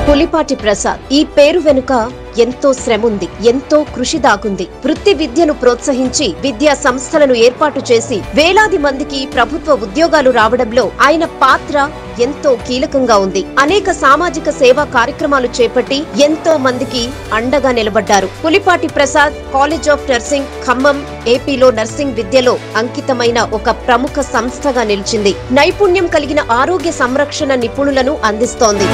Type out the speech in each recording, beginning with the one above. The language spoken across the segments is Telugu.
పులిపాటి ప్రసాద్ ఈ పేరు వెనుక ఎంతో శ్రముంది, ఎంతో కృషి దాగుంది. వృత్తి విద్యను ప్రోత్సహించి విద్యా సంస్థలను ఏర్పాటు చేసి వేలాది మందికి ప్రభుత్వ ఉద్యోగాలు రావడంలో ఆయన పాత్ర ఎంతో కీలకంగా ఉంది. అనేక సామాజిక సేవా కార్యక్రమాలు చేపట్టి ఎంతో మందికి అండగా నిలబడ్డారు. Pulipati Prasad college of nursing Khammam ఏపీలో నర్సింగ్ విద్యలో అంకితమైన ఒక ప్రముఖ సంస్థగా నిలిచింది. నైపుణ్యం కలిగిన ఆరోగ్య సంరక్షణ నిపుణులను అందిస్తోంది.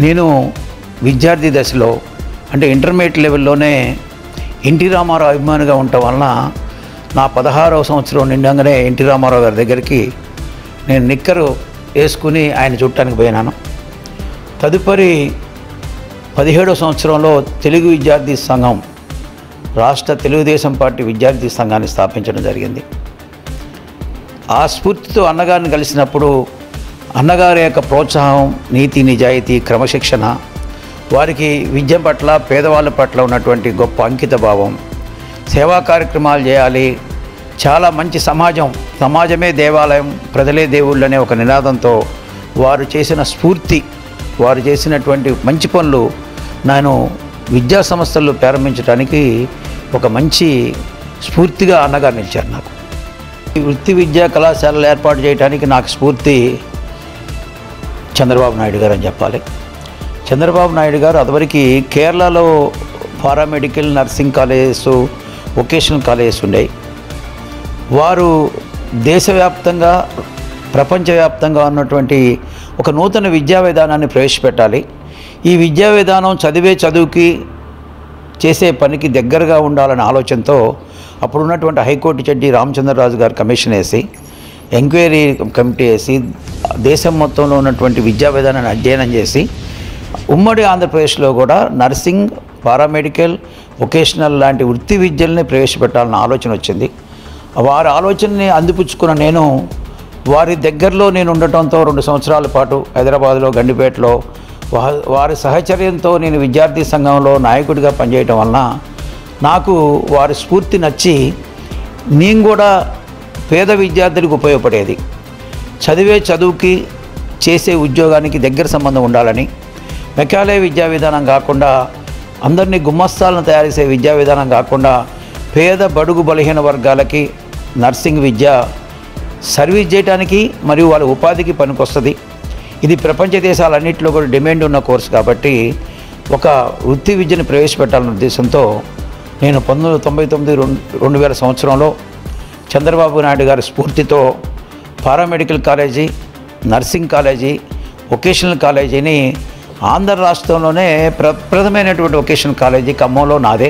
నేను విద్యార్థి దశలో అంటే ఇంటర్మీడియట్ లెవెల్లోనే ఎన్టీ రామారావు అభిమానిగా ఉండటం వలన నా 16వ సంవత్సరం నిండంగానే ఎన్టీ రామారావు గారి దగ్గరికి నేను నిక్కరు వేసుకుని ఆయన చూడటానికి పోయినాను. తదుపరి 17వ సంవత్సరంలో తెలుగు విద్యార్థి సంఘం రాష్ట్ర తెలుగుదేశం పార్టీ విద్యార్థి సంఘాన్ని స్థాపించడం జరిగింది. ఆ స్ఫూర్తితో అన్నగారిని కలిసినప్పుడు అన్నగారి యొక్క ప్రోత్సాహం, నీతి, నిజాయితీ, క్రమశిక్షణ, వారికి విద్య పట్ల, పేదవాళ్ళ పట్ల ఉన్నటువంటి గొప్ప అంకిత భావం, సేవా కార్యక్రమాలు చేయాలి, చాలా మంచి సమాజమే దేవాలయం, ప్రజలే దేవుళ్ళు అనే ఒక నినాదంతో వారు చేసిన స్ఫూర్తి, వారు చేసినటువంటి మంచి పనులు నేను విద్యా సంస్థలు ప్రారంభించడానికి ఒక మంచి స్ఫూర్తిగా అన్నగారు నిలిచారు. నాకు ఈ వృత్తి విద్యా కళాశాలలు ఏర్పాటు చేయడానికి నాకు స్ఫూర్తి చంద్రబాబు నాయుడు గారు అని చెప్పాలి. చంద్రబాబు నాయుడు గారు అదివరకు కేరళలో paramedical, nursing colleges, vocational colleges ఉండేవి. వారు దేశవ్యాప్తంగా, ప్రపంచవ్యాప్తంగా ఉన్నటువంటి ఒక నూతన విద్యా విధానాన్ని ప్రవేశపెట్టాలి. ఈ విద్యా విధానం చదువుకి చేసే పనికి దగ్గరగా ఉండాలనే ఆలోచనతో అప్పుడున్నటువంటి హైకోర్టు జడ్జి రామచంద్రరాజు గారు కమిషన్ వేసి, ఎంక్వైరీ కమిటీ వేసి, దేశం మొత్తంలో ఉన్నటువంటి విద్యా విధానాన్ని అధ్యయనం చేసి ఉమ్మడి ఆంధ్రప్రదేశ్లో కూడా నర్సింగ్, పారామెడికల్, వొకేషనల్ లాంటి వృత్తి విద్యల్ని ప్రవేశపెట్టాలన్న ఆలోచన వచ్చింది. వారి ఆలోచనని అందిపుచ్చుకున్న నేను వారి దగ్గరలో నేను ఉండటంతో 2 సంవత్సరాల పాటు హైదరాబాద్లో, గండిపేటలో వారి సహచర్యంతో నేను విద్యార్థి సంఘంలో నాయకుడిగా పనిచేయటం వలన నాకు వారి స్ఫూర్తి నచ్చి నేను కూడా పేద విద్యార్థులకు ఉపయోగపడేది, చదువుకి చేసే ఉద్యోగానికి దగ్గర సంబంధం ఉండాలని, మెకాలే విద్యా విధానం కాకుండా, అందరినీ గుమ్మస్తాలను తయారు చేసే విద్యా విధానం కాకుండా పేద బడుగు బలహీన వర్గాలకి నర్సింగ్ విద్య సర్వీస్ చేయడానికి మరియు వాళ్ళ ఉపాధికి పనికొస్తుంది. ఇది ప్రపంచ దేశాలన్నింటిలో కూడా డిమాండ్ ఉన్న కోర్సు కాబట్టి ఒక వృత్తి విద్యను ప్రవేశపెట్టాలన్న ఉద్దేశంతో నేను 1999-2000 సంవత్సరంలో చంద్రబాబు నాయుడు గారి స్ఫూర్తితో paramedical college, nursing college, vocational కాలేజీని ఆంధ్ర రాష్ట్రంలోనే ప్రథమైనటువంటి వొకేషనల్ కాలేజీ ఖమ్మంలో నాదే.